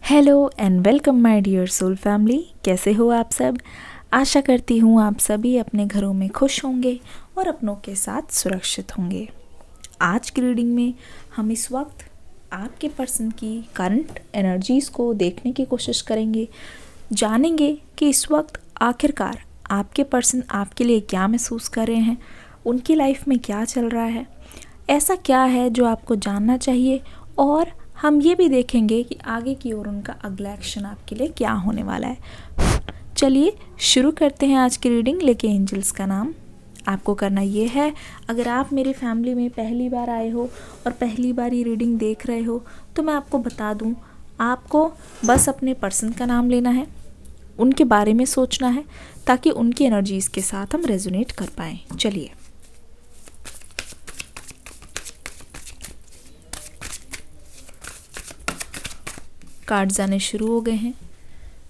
Hello and welcome my dear soul family. कैसे हो आप सब? आशा करती हूँ आप सभी अपने घरों में खुश होंगे और अपनों के साथ सुरक्षित होंगे। आज की रीडिंग में हम इस वक्त आपके पर्सन की करंट एनर्जीज़ को देखने की कोशिश करेंगे, जानेंगे कि इस वक्त आखिरकार आपके पर्सन आपके लिए क्या महसूस कर रहे हैं, उनकी लाइफ में क्या चल रहा है, ऐसा क्या है जो आपको जानना चाहिए, और हम ये भी देखेंगे कि आगे की ओर उनका अगला एक्शन आपके लिए क्या होने वाला है। चलिए शुरू करते हैं आज की रीडिंग लेके एंजल्स का नाम। आपको करना ये है, अगर आप मेरी फैमिली में पहली बार आए हो और पहली बार ये रीडिंग देख रहे हो तो मैं आपको बता दूं, आपको बस अपने पर्सन का नाम लेना है, उनके बारे में सोचना है ताकि उनकी एनर्जीज़ के साथ हम रेजोनेट कर पाएँ। चलिए कार्ड्स आने शुरू हो गए हैं।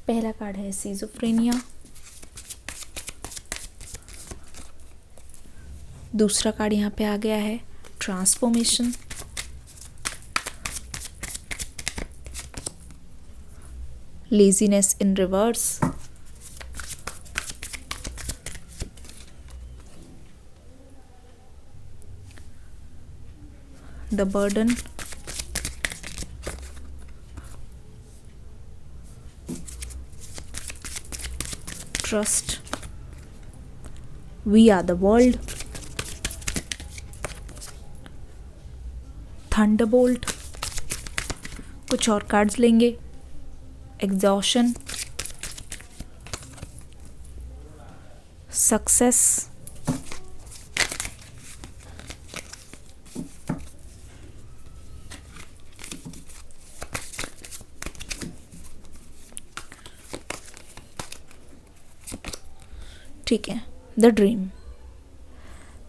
पहला कार्ड है सिजोफ्रेनिया, दूसरा कार्ड यहाँ पे आ गया है transformation, laziness in reverse, the burden, trust, we are the world, thunderbolt. कुछ और कार्ड्स लेंगे, एग्जॉशन, सक्सेस, ठीक है, द ड्रीम।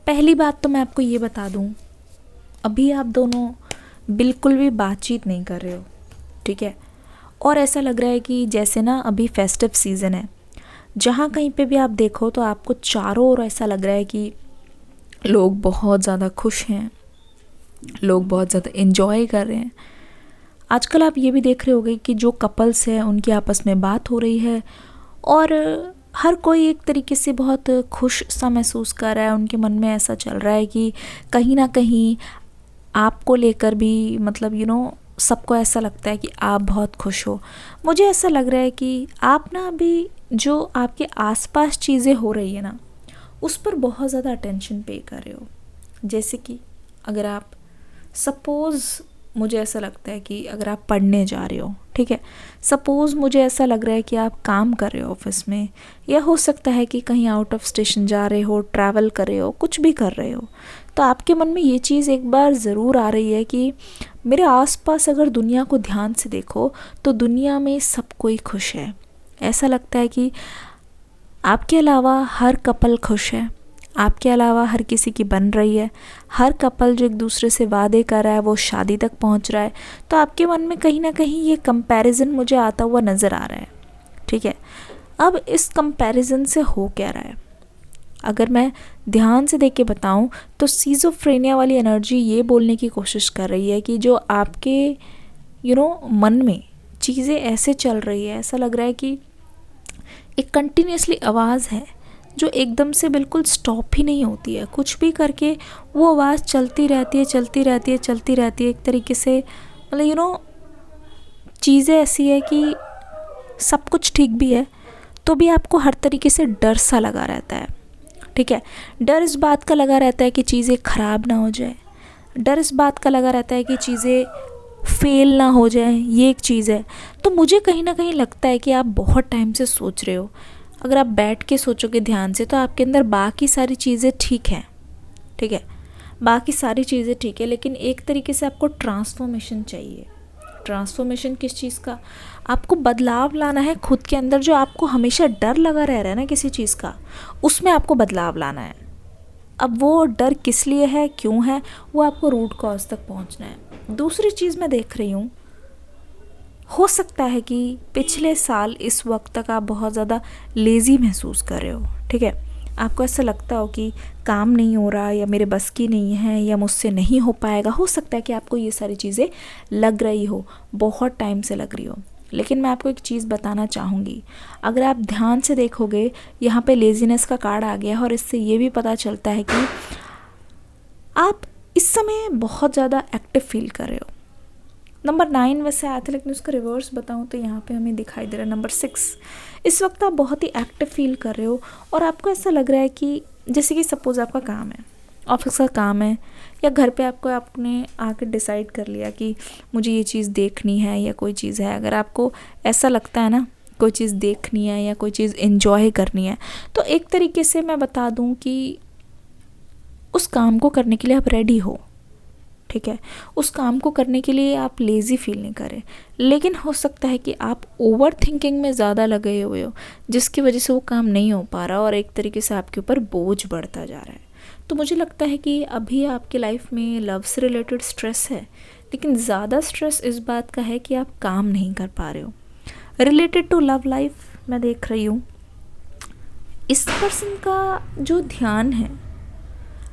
पहली बात तो मैं आपको ये बता दूं, अभी आप दोनों बिल्कुल भी बातचीत नहीं कर रहे हो, ठीक है। और ऐसा लग रहा है कि जैसे ना अभी फेस्टिव सीज़न है, जहाँ कहीं पे भी आप देखो तो आपको चारों ओर ऐसा लग रहा है कि लोग बहुत ज़्यादा खुश हैं, लोग बहुत ज़्यादा एंजॉय कर रहे हैं। आजकल आप ये भी देख रहे होगे कि जो कपल्स हैं उनकी आपस में बात हो रही है और हर कोई एक तरीके से बहुत खुश सा महसूस कर रहा है। उनके मन में ऐसा चल रहा है कि कहीं ना कहीं आपको लेकर भी मतलब सबको ऐसा लगता है कि आप बहुत खुश हो। मुझे ऐसा लग रहा है कि आप ना अभी जो आपके आसपास चीज़ें हो रही है ना, उस पर बहुत ज़्यादा अटेंशन पे कर रहे हो। जैसे कि अगर आप सपोज़, मुझे ऐसा लगता है कि अगर आप पढ़ने जा रहे हो, ठीक है, सपोज़ मुझे ऐसा लग रहा है कि आप काम कर रहे हो ऑफिस में, या हो सकता है कि कहीं आउट ऑफ स्टेशन जा रहे हो, ट्रैवल कर रहे हो, कुछ भी कर रहे हो, तो आपके मन में ये चीज़ एक बार ज़रूर आ रही है कि मेरे आसपास अगर दुनिया को ध्यान से देखो तो दुनिया में सब कोई खुश है। ऐसा लगता है कि आपके अलावा हर कपल खुश है, आपके अलावा हर किसी की बन रही है, हर कपल जो एक दूसरे से वादे कर रहा है वो शादी तक पहुंच रहा है। तो आपके मन में कहीं ना कहीं ये कंपैरिजन मुझे आता हुआ नज़र आ रहा है, ठीक है। अब इस कंपैरिजन से हो क्या रहा है, अगर मैं ध्यान से देख के बताऊं तो सिजोफ्रेनिया वाली एनर्जी ये बोलने की कोशिश कर रही है कि जो आपके मन में चीज़ें ऐसे चल रही है, ऐसा लग रहा है कि एक कंटिन्यूसली आवाज़ है जो एकदम से बिल्कुल स्टॉप ही नहीं होती है। कुछ भी करके वो आवाज़ चलती रहती है, चलती रहती है, चलती रहती है। एक तरीके से मतलब चीज़ें ऐसी है कि सब कुछ ठीक भी है तो भी आपको हर तरीके से डर सा लगा रहता है, ठीक है। डर इस बात का लगा रहता है कि चीज़ें ख़राब ना हो जाए, डर इस बात का लगा रहता है कि चीज़ें फेल ना हो जाए, ये एक चीज़ है। तो मुझे कहीं ना कहीं लगता है कि आप बहुत टाइम से सोच रहे हो। अगर आप बैठ के सोचोगे ध्यान से तो आपके अंदर बाकी सारी चीज़ें ठीक हैं, ठीक है, बाकी सारी चीज़ें ठीक है, लेकिन एक तरीके से आपको ट्रांसफॉर्मेशन चाहिए। ट्रांसफॉर्मेशन किस चीज़ का? आपको बदलाव लाना है खुद के अंदर। जो आपको हमेशा डर लगा रह रहा है ना किसी चीज़ का, उसमें आपको बदलाव लाना है। अब वो डर किस लिए है, क्यों है, वो आपको रूट कॉज तक पहुंचना है। दूसरी चीज़ मैं देख रही हूँ, हो सकता है कि पिछले साल इस वक्त तक आप बहुत ज़्यादा लेज़ी महसूस कर रहे हो, ठीक है। आपको ऐसा लगता हो कि काम नहीं हो रहा, या मेरे बस की नहीं है, या मुझसे नहीं हो पाएगा। हो सकता है कि आपको ये सारी चीज़ें लग रही हो, बहुत टाइम से लग रही हो। लेकिन मैं आपको एक चीज़ बताना चाहूँगी, अगर आप ध्यान से देखोगे यहाँ पे लेज़ीनेस का कार्ड आ गया है और इससे ये भी पता चलता है कि आप इस समय बहुत ज़्यादा एक्टिव फील कर रहे हो। नंबर 9 वैसे आया था, लेकिन उसका रिवर्स बताऊँ तो यहाँ पे हमें दिखाई दे रहा है नंबर 6। इस वक्त आप बहुत ही एक्टिव फील कर रहे हो और आपको ऐसा लग रहा है कि जैसे कि सपोज़ आपका काम है, ऑफिस का काम है, या घर पे आपने आके डिसाइड कर लिया कि मुझे ये चीज़ देखनी है या कोई चीज़ है। अगर आपको ऐसा लगता है ना कोई चीज़ देखनी है या कोई चीज़ एंजॉय करनी है, तो एक तरीके से मैं बता दूं कि उस काम को करने के लिए आप रेडी हो, ठीक है। उस काम को करने के लिए आप लेज़ी फील नहीं करें, लेकिन हो सकता है कि आप ओवर थिंकिंग में ज़्यादा लगे हुए हो, जिसकी वजह से वो काम नहीं हो पा रहा और एक तरीके से आपके ऊपर बोझ बढ़ता जा रहा है। तो मुझे लगता है कि अभी आपके लाइफ में लव से रिलेटेड स्ट्रेस है, लेकिन ज़्यादा स्ट्रेस इस बात का है कि आप काम नहीं कर पा रहे हो। रिलेटेड टू लव लाइफ मैं देख रही हूँ, इस पर्सन का जो ध्यान है,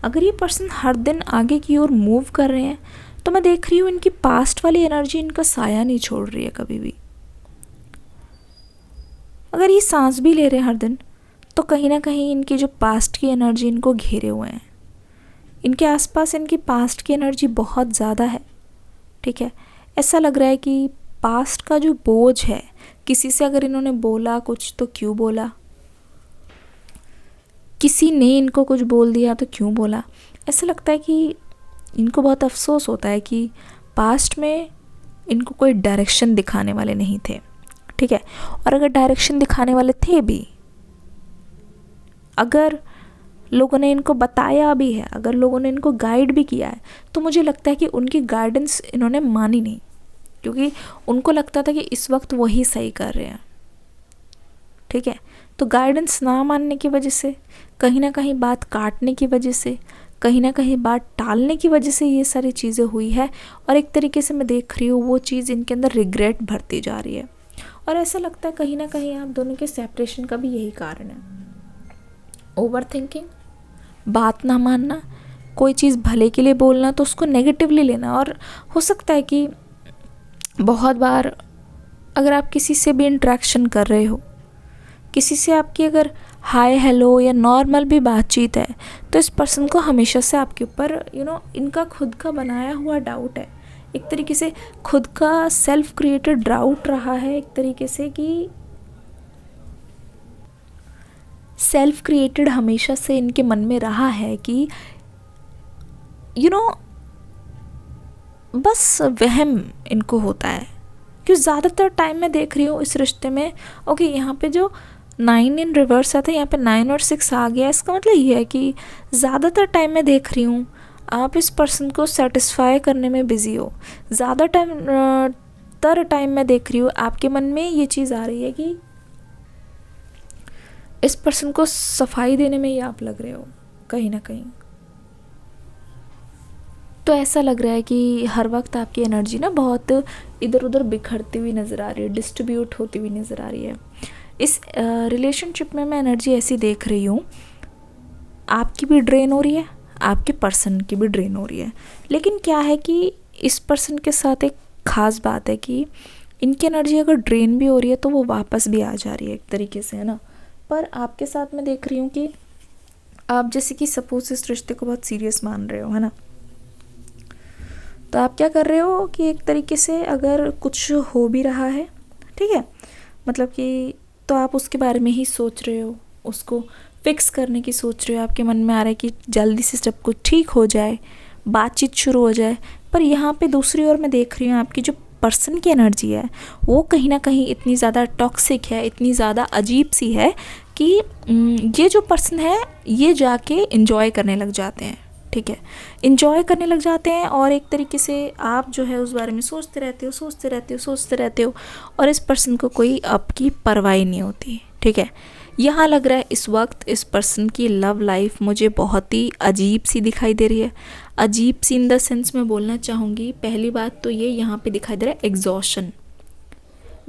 अगर ये पर्सन हर दिन आगे की ओर मूव कर रहे हैं, तो मैं देख रही हूँ इनकी पास्ट वाली एनर्जी इनका साया नहीं छोड़ रही है कभी भी। अगर ये सांस भी ले रहे हैं हर दिन, तो कहीं ना कहीं इनकी जो पास्ट की एनर्जी इनको घेरे हुए हैं, इनके आसपास इनकी पास्ट की एनर्जी बहुत ज़्यादा है, ठीक है। ऐसा लग रहा है कि पास्ट का जो बोझ है, किसी से अगर इन्होंने बोला कुछ तो क्यों बोला, किसी ने इनको कुछ बोल दिया तो क्यों बोला। ऐसा लगता है कि इनको बहुत अफसोस होता है कि पास्ट में इनको कोई डायरेक्शन दिखाने वाले नहीं थे, ठीक है। और अगर डायरेक्शन दिखाने वाले थे भी, अगर लोगों ने इनको बताया भी है, अगर लोगों ने इनको गाइड भी किया है, तो मुझे लगता है कि उनकी गाइडेंस इन्होंने मानी नहीं, क्योंकि उनको लगता था कि इस वक्त वही सही कर रहे हैं, ठीक है। तो गाइडेंस ना मानने की वजह से, कहीं ना कहीं बात काटने की वजह से, कहीं ना कहीं बात टालने की वजह से ये सारी चीज़ें हुई है। और एक तरीके से मैं देख रही हूँ वो चीज़ इनके अंदर रिग्रेट भरती जा रही है। और ऐसा लगता है कहीं ना कहीं आप दोनों के सेपरेशन का भी यही कारण है, ओवर थिंकिंग, बात ना मानना, कोई चीज़ भले के लिए बोलना तो उसको नेगेटिवली लेना। और हो सकता है कि बहुत बार अगर आप किसी से भी इंटरेक्शन कर रहे हो, किसी से आपकी अगर हाय हेलो या नॉर्मल भी बातचीत है, तो इस पर्सन को हमेशा से आपके ऊपर इनका खुद का बनाया हुआ डाउट है, एक तरीके से खुद का सेल्फ क्रिएटेड डाउट रहा है, एक तरीके से कि सेल्फ क्रिएटेड हमेशा से इनके मन में रहा है कि बस वहम इनको होता है। क्योंकि ज़्यादातर टाइम मैं देख रही हूँ इस रिश्ते में, ओके यहाँ पे जो 9 इन रिवर्स आता है, यहाँ पे 9 और 6 आ गया, इसका मतलब ये है कि ज़्यादातर टाइम मैं देख रही हूँ आप इस पर्सन को सेटिस्फाई करने में बिज़ी हो। ज़्यादा टाइम मैं देख रही हूँ आपके मन में ये चीज़ आ रही है कि इस पर्सन को सफाई देने में ही आप लग रहे हो कहीं ना कहीं। तो ऐसा लग रहा है कि हर वक्त आपकी एनर्जी ना बहुत इधर उधर बिखरती हुई नज़र आ रही है, डिस्ट्रीब्यूट होती हुई नज़र आ रही है। इस रिलेशनशिप में मैं एनर्जी ऐसी देख रही हूँ, आपकी भी ड्रेन हो रही है, आपके पर्सन की भी ड्रेन हो रही है। लेकिन क्या है कि इस पर्सन के साथ एक ख़ास बात है कि इनकी एनर्जी अगर ड्रेन भी हो रही है तो वो वापस भी आ जा रही है एक तरीके से, है ना। पर आपके साथ मैं देख रही हूँ कि आप जैसे कि सपोज इस रिश्ते को बहुत सीरियस मान रहे हो, है ना। तो आप क्या कर रहे हो कि एक तरीके से अगर कुछ हो भी रहा है, ठीक है, मतलब कि तो आप उसके बारे में ही सोच रहे हो, उसको फिक्स करने की सोच रहे हो, आपके मन में आ रहा है कि जल्दी से सब कुछ ठीक हो जाए, बातचीत शुरू हो जाए। पर यहाँ पे दूसरी ओर मैं देख रही हूँ आपकी जो पर्सन की एनर्जी है वो कहीं ना कहीं इतनी ज़्यादा टॉक्सिक है, इतनी ज़्यादा अजीब सी है कि ये जो पर्सन है ये जाके इंजॉय करने लग जाते हैं, ठीक है, इंजॉय करने लग जाते हैं। और एक तरीके से आप जो है उस बारे में सोचते रहते हो और इस पर्सन को कोई आपकी परवाह नहीं होती, ठीक है। यहाँ लग रहा है इस वक्त इस पर्सन की लव लाइफ मुझे बहुत ही अजीब सी दिखाई दे रही है। अजीब सी इन द सेंस मैं बोलना चाहूँगी, पहली बात तो ये यहाँ पे दिखाई दे रहा है एग्जॉशन।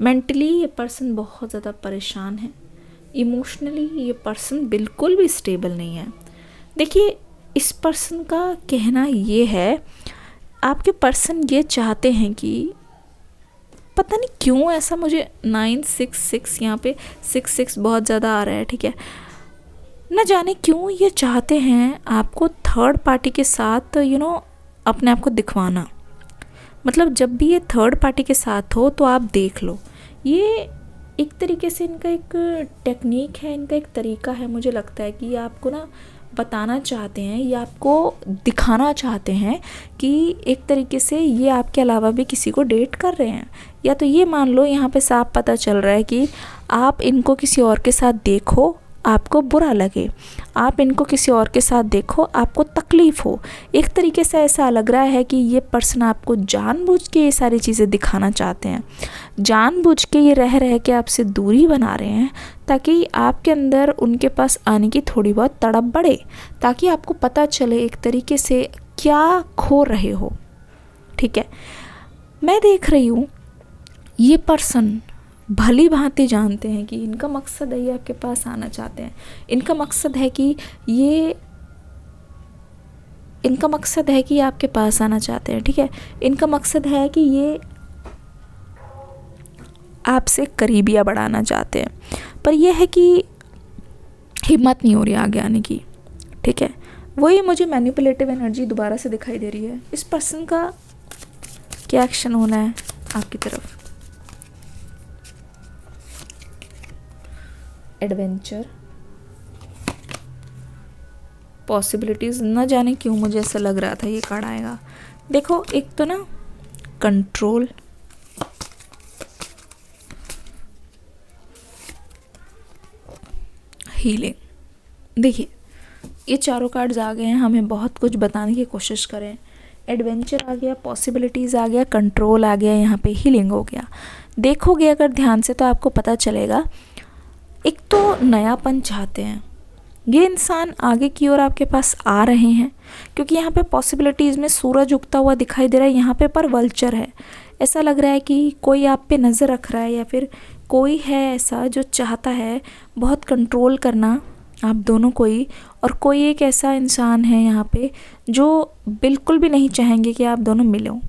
मेंटली ये पर्सन बहुत ज़्यादा परेशान है, इमोशनली ये पर्सन बिल्कुल भी स्टेबल नहीं है। देखिए इस पर्सन का कहना ये है, आपके पर्सन ये चाहते हैं कि पता नहीं क्यों ऐसा मुझे 966 यहाँ पे 66 बहुत ज़्यादा आ रहा है, ठीक है। न जाने क्यों ये चाहते हैं आपको थर्ड पार्टी के साथ अपने आप को दिखवाना। मतलब जब भी ये थर्ड पार्टी के साथ हो तो आप देख लो, ये एक तरीके से इनका एक टेक्निक है, इनका एक तरीका है। मुझे लगता है कि ये आपको ना बताना चाहते हैं, ये आपको दिखाना चाहते हैं कि एक तरीके से ये आपके अलावा भी किसी को डेट कर रहे हैं। या तो ये मान लो यहाँ पे साफ पता चल रहा है कि आप इनको किसी और के साथ देखो, आपको बुरा लगे, आप इनको किसी और के साथ देखो, आपको तकलीफ़ हो। एक तरीके से ऐसा लग रहा है कि ये पर्सन आपको जानबूझ के ये सारी चीज़ें दिखाना चाहते हैं, जानबूझ के ये रह के आपसे दूरी बना रहे हैं, ताकि आपके अंदर उनके पास आने की थोड़ी बहुत तड़प बढ़े, ताकि आपको पता चले एक तरीके से क्या खो रहे हो, ठीक है। मैं देख रही हूँ ये पर्सन भली भांति जानते हैं कि इनका मकसद है, ये आपके पास आना चाहते हैं। इनका मकसद है कि ये आपके पास आना चाहते हैं, ठीक है। इनका मकसद है कि ये आपसे करीबियाँ बढ़ाना चाहते हैं, पर यह है कि हिम्मत नहीं हो रही आगे आने की, ठीक है। वही मुझे मैनिपुलेटिव एनर्जी दोबारा से दिखाई दे रही है। इस पर्सन का क्या एक्शन होना है आपकी तरफ? Adventure, possibilities. न जाने क्यों मुझे ऐसा लग रहा था ये कार्ड आएगा। देखो, एक तो ना कंट्रोल, हीलिंग। देखिए, ये चारों कार्ड्स आ गए हैं, हमें बहुत कुछ बताने की कोशिश करें। एडवेंचर आ गया, पॉसिबिलिटीज़ आ गया, कंट्रोल आ गया, यहाँ पे हीलिंग हो गया। देखोगे अगर ध्यान से तो आपको पता चलेगा, एक तो नयापन चाहते हैं ये इंसान, आगे की ओर आपके पास आ रहे हैं, क्योंकि यहाँ पे पॉसिबिलिटीज़ में सूरज उगता हुआ दिखाई दे रहा है, यहाँ पे पर वल्चर है। ऐसा लग रहा है कि कोई आप पे नज़र रख रहा है, या फिर कोई है ऐसा जो चाहता है बहुत कंट्रोल करना आप दोनों को ही, और कोई एक ऐसा इंसान है यहाँ पे जो बिल्कुल भी नहीं चाहेंगे कि आप दोनों मिलो।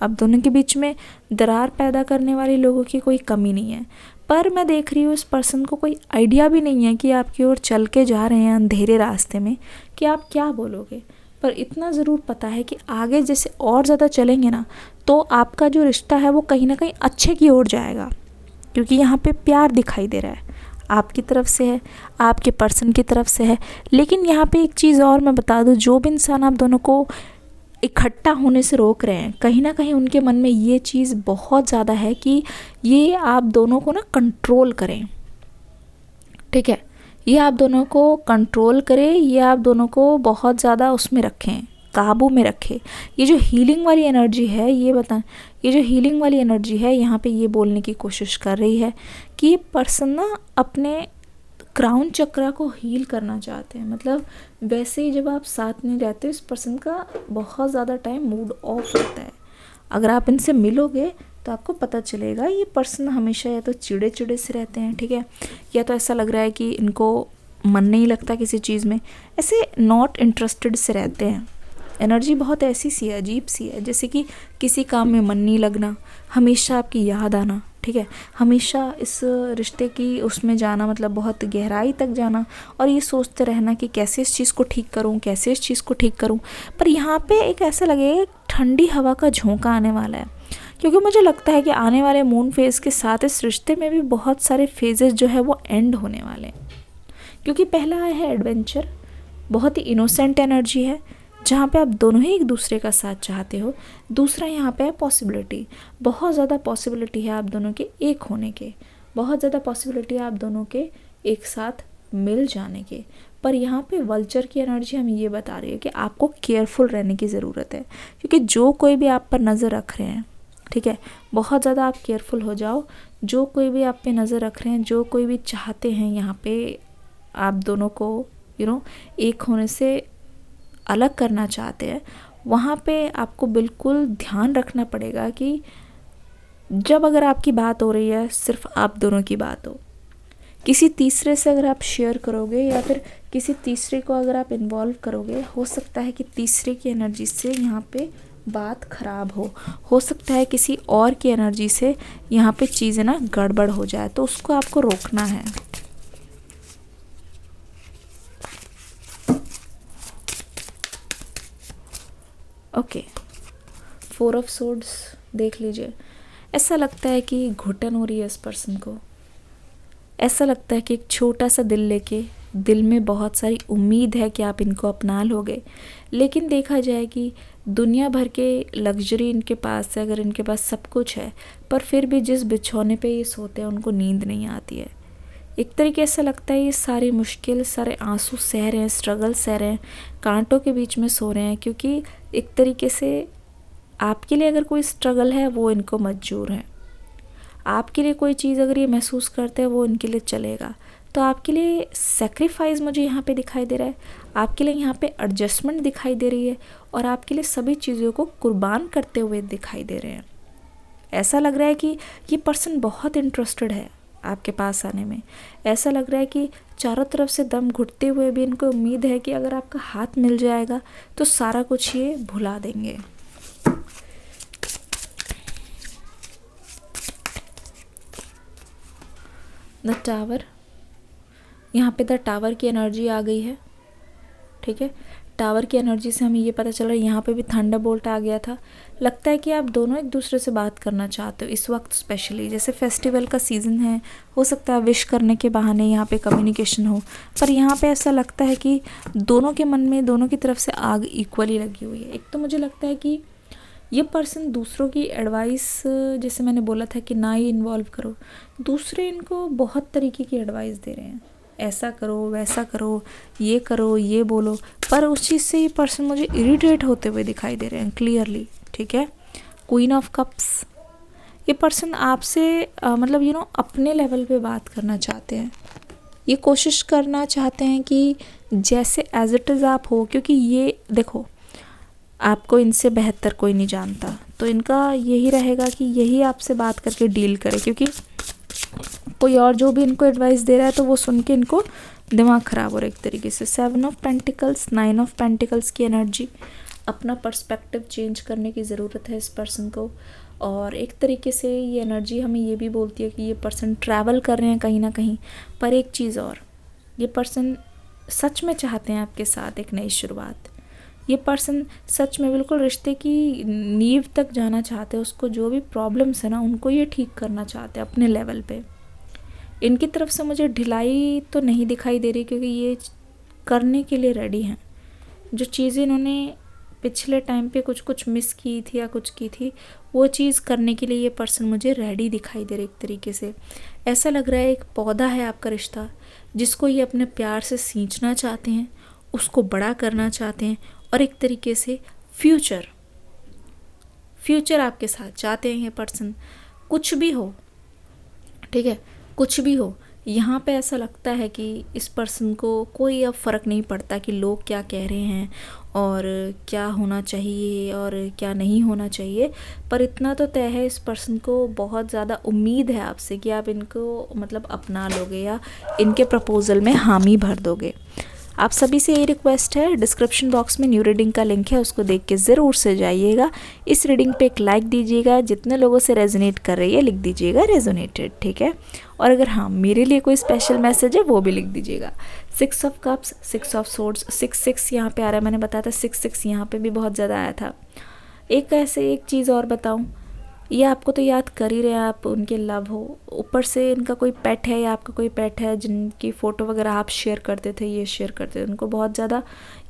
आप दोनों के बीच में दरार पैदा करने वाले लोगों की कोई कमी नहीं है। पर मैं देख रही हूँ इस पर्सन को कोई आइडिया भी नहीं है कि आपकी ओर चल के जा रहे हैं अंधेरे रास्ते में, कि आप क्या बोलोगे। पर इतना ज़रूर पता है कि आगे जैसे और ज़्यादा चलेंगे ना, तो आपका जो रिश्ता है वो कहीं ना कहीं अच्छे की ओर जाएगा, क्योंकि यहाँ पे प्यार दिखाई दे रहा है, आपकी तरफ से है, आपके पर्सन की तरफ से है। लेकिन यहाँ पे एक चीज़ और मैं बता दूँ, जो भी इंसान आप दोनों को इकट्ठा होने से रोक रहे हैं, कहीं ना कहीं उनके मन में ये चीज़ बहुत ज़्यादा है कि ये आप दोनों को ना कंट्रोल करें, ठीक है। ये आप दोनों को कंट्रोल करें, ये आप दोनों को बहुत ज़्यादा उसमें रखें, काबू में रखें। ये जो हीलिंग वाली एनर्जी है, ये जो हीलिंग वाली एनर्जी है, यहाँ पे ये बोलने की कोशिश कर रही है कि ये पर्सन ना अपने क्राउन चक्रा को हील करना चाहते हैं। मतलब वैसे ही जब आप साथ में रहते हो, इस पर्सन का बहुत ज़्यादा टाइम मूड ऑफ होता है। अगर आप इनसे मिलोगे तो आपको पता चलेगा ये पर्सन हमेशा या तो चिड़े चिड़े से रहते हैं, ठीक है, या तो ऐसा लग रहा है कि इनको मन नहीं लगता किसी चीज़ में, ऐसे नॉट इंटरेस्टेड से रहते हैं। एनर्जी बहुत ऐसी सी है, अजीब सी है, जैसे कि किसी काम में मन नहीं लगना, हमेशा आपकी याद आना, ठीक है, हमेशा इस रिश्ते की उसमें जाना, मतलब बहुत गहराई तक जाना, और ये सोचते रहना कि कैसे इस चीज़ को ठीक करूं, कैसे इस चीज़ को ठीक करूं। पर यहाँ पे एक ऐसा लगेगा ठंडी हवा का झोंका आने वाला है, क्योंकि मुझे लगता है कि आने वाले मून फेज़ के साथ इस रिश्ते में भी बहुत सारे फेजेस जो है वो एंड होने वाले हैं। क्योंकि पहला है एडवेंचर, बहुत ही इनोसेंट एनर्जी है, जहाँ पे आप दोनों ही एक दूसरे का साथ चाहते हो। दूसरा यहाँ पे है पॉसिबिलिटी, बहुत ज़्यादा पॉसिबिलिटी है आप दोनों के एक होने के, बहुत ज़्यादा पॉसिबिलिटी है आप दोनों के एक साथ मिल जाने के। पर यहाँ पे वल्चर की एनर्जी हमें ये बता रही है कि आपको केयरफुल रहने की ज़रूरत है, क्योंकि जो कोई भी आप पर नज़र रख रहे हैं, ठीक है, बहुत ज़्यादा आप केयरफुल हो जाओ। जो कोई भी आप पे नज़र रख रहे हैं, जो कोई भी चाहते हैं यहाँ पे आप दोनों को एक होने से अलग करना चाहते हैं, वहाँ पे आपको बिल्कुल ध्यान रखना पड़ेगा कि जब अगर आपकी बात हो रही है, सिर्फ आप दोनों की बात हो, किसी तीसरे से अगर आप शेयर करोगे या फिर किसी तीसरे को अगर आप इन्वॉल्व करोगे, हो सकता है कि तीसरे की एनर्जी से यहाँ पे बात ख़राब हो सकता है किसी और की एनर्जी से यहाँ पे चीज़ें ना गड़बड़ हो जाए, तो उसको आपको रोकना है। ओके, 4 ऑफ सोर्ड्स देख लीजिए। ऐसा लगता है कि घुटन हो रही है इस पर्सन को। ऐसा लगता है कि एक छोटा सा दिल लेके दिल में बहुत सारी उम्मीद है कि आप इनको अपना लोगे, लेकिन देखा जाए कि दुनिया भर के लग्जरी इनके पास है, अगर इनके पास सब कुछ है, पर फिर भी जिस बिछौने पे ये सोते हैं उनको नींद नहीं आती है। एक तरीके से लगता है ये सारी मुश्किल, सारे आंसू सह रहे हैं, स्ट्रगल सह रहे हैं, कांटों के बीच में सो रहे हैं, क्योंकि एक तरीके से आपके लिए अगर कोई स्ट्रगल है वो इनको मंजूर है। आपके लिए कोई चीज़ अगर ये महसूस करते हैं वो इनके लिए चलेगा। तो आपके लिए सेक्रीफाइस मुझे यहाँ पे दिखाई दे रहा है, आपके लिए यहाँ पे एडजस्टमेंट दिखाई दे रही है, और आपके लिए सभी चीज़ों को कुर्बान करते हुए दिखाई दे रहे हैं। ऐसा लग रहा है कि ये पर्सन बहुत इंटरेस्टेड है आपके पास आने में। ऐसा लग रहा है कि चारों तरफ से दम घुटते हुए भी इनको उम्मीद है कि अगर आपका हाथ मिल जाएगा तो सारा कुछ ये भुला देंगे। द टावर, यहाँ पे द टावर की एनर्जी आ गई है। ठीक है, टावर की एनर्जी से हमें ये पता चल रहा है यहाँ पे भी थंडरबोल्ट आ गया था। लगता है कि आप दोनों एक दूसरे से बात करना चाहते हो इस वक्त, स्पेशली जैसे फेस्टिवल का सीज़न है, हो सकता है विश करने के बहाने यहाँ पे कम्युनिकेशन हो, पर यहाँ पे ऐसा लगता है कि दोनों के मन में दोनों की तरफ से आग इक्वली लगी हुई है। एक तो मुझे लगता है कि ये पर्सन दूसरों की एडवाइस, जैसे मैंने बोला था कि ना ही इन्वॉल्व करो, दूसरे इनको बहुत तरीके की एडवाइस दे रहे हैं, ऐसा करो वैसा करो, ये बोलो, पर उस चीज़ से ये पर्सन मुझे इरिटेट होते हुए दिखाई दे रहे हैं क्लियरली। ठीक है, क्वीन ऑफ कप्स, ये पर्सन आपसे मतलब अपने लेवल पे बात करना चाहते हैं। ये कोशिश करना चाहते हैं कि जैसे एज इट इज़ आप हो, क्योंकि ये देखो आपको इनसे बेहतर कोई नहीं जानता, तो इनका यही रहेगा कि यही आपसे बात करके डील करे, क्योंकि कोई और जो भी इनको एडवाइस दे रहा है तो वो सुन के इनको दिमाग ख़राब हो रहा है एक तरीके से। 7 ऑफ पेंटिकल्स, 9 ऑफ पेंटिकल्स की एनर्जी, अपना पर्सपेक्टिव चेंज करने की ज़रूरत है इस पर्सन को। और एक तरीके से ये एनर्जी हमें ये भी बोलती है कि ये पर्सन ट्रैवल कर रहे हैं कहीं ना कहीं। पर एक चीज़ और, ये पर्सन सच में चाहते हैं आपके साथ एक नई शुरुआत। ये पर्सन सच में बिल्कुल रिश्ते की नींव तक जाना चाहते हैं, उसको जो भी प्रॉब्लम्स है ना उनको ये ठीक करना चाहते हैं अपने लेवल पे। इनकी तरफ से मुझे ढिलाई तो नहीं दिखाई दे रही, क्योंकि ये करने के लिए रेडी हैं। जो चीज़ें इन्होंने पिछले टाइम पे कुछ मिस की थी या कुछ की थी, वो चीज़ करने के लिए ये पर्सन मुझे रेडी दिखाई दे रही एक तरीके से। ऐसा लग रहा है एक पौधा है आपका रिश्ता, जिसको ये अपने प्यार से सींचना चाहते हैं, उसको बड़ा करना चाहते हैं, और एक तरीके से फ्यूचर आपके साथ चाहते हैं ये पर्सन। कुछ भी हो, ठीक है, कुछ भी हो, यहाँ पे ऐसा लगता है कि इस पर्सन को कोई अब फ़र्क नहीं पड़ता कि लोग क्या कह रहे हैं और क्या होना चाहिए और क्या नहीं होना चाहिए। पर इतना तो तय है, इस पर्सन को बहुत ज़्यादा उम्मीद है आपसे कि आप इनको मतलब अपना लोगे या इनके प्रपोज़ल में हामी भर दोगे। आप सभी से यही रिक्वेस्ट है, डिस्क्रिप्शन बॉक्स में न्यू रीडिंग का लिंक है, उसको देख के ज़रूर से जाइएगा। इस रीडिंग पे एक लाइक दीजिएगा, जितने लोगों से रेजोनेट कर रही है लिख दीजिएगा रेजोनेटेड, ठीक है। और अगर हाँ मेरे लिए कोई स्पेशल मैसेज है वो भी लिख दीजिएगा। 6 ऑफ कप्स, 6 ऑफ सोर्ड्स, 6 यहाँ पे आ रहा है, मैंने बताया था 6 यहाँ पे भी बहुत ज़्यादा आया था। एक चीज़ और बताऊँ, ये आपको तो याद कर ही रहे हैं, आप उनके लव हो, ऊपर से इनका कोई पेट है या आपका कोई पेट है जिनकी फ़ोटो वगैरह आप शेयर करते थे, ये शेयर करते थे, उनको बहुत ज़्यादा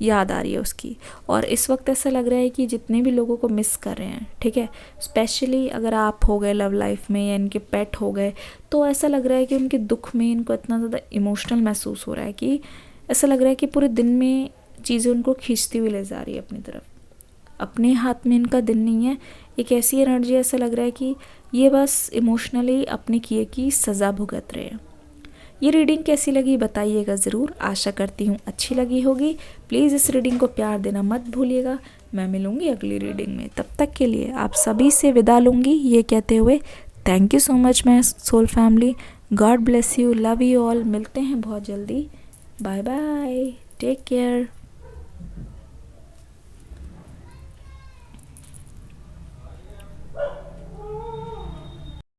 याद आ रही है उसकी। और इस वक्त ऐसा लग रहा है कि जितने भी लोगों को मिस कर रहे हैं, ठीक है, स्पेशली अगर आप हो गए लव लाइफ में या इनके पेट हो गए, तो ऐसा लग रहा है कि उनके दुख में इनको इतना ज़्यादा इमोशनल महसूस हो रहा है कि ऐसा लग रहा है कि पूरे दिन में चीज़ें उनको खींचती हुई ले जा रही है अपनी तरफ। अपने हाथ में इनका दिन नहीं है। एक ऐसी एनर्जी, ऐसा लग रहा है कि ये बस इमोशनली अपने किए की सज़ा भुगत रहे हैं। ये रीडिंग कैसी लगी बताइएगा ज़रूर, आशा करती हूँ अच्छी लगी होगी। प्लीज़ इस रीडिंग को प्यार देना मत भूलिएगा। मैं मिलूँगी अगली रीडिंग में, तब तक के लिए आप सभी से विदा लूँगी ये कहते हुए thank you so much my soul family. God bless you, love you all. मिलते हैं बहुत जल्दी। Bye bye, take care.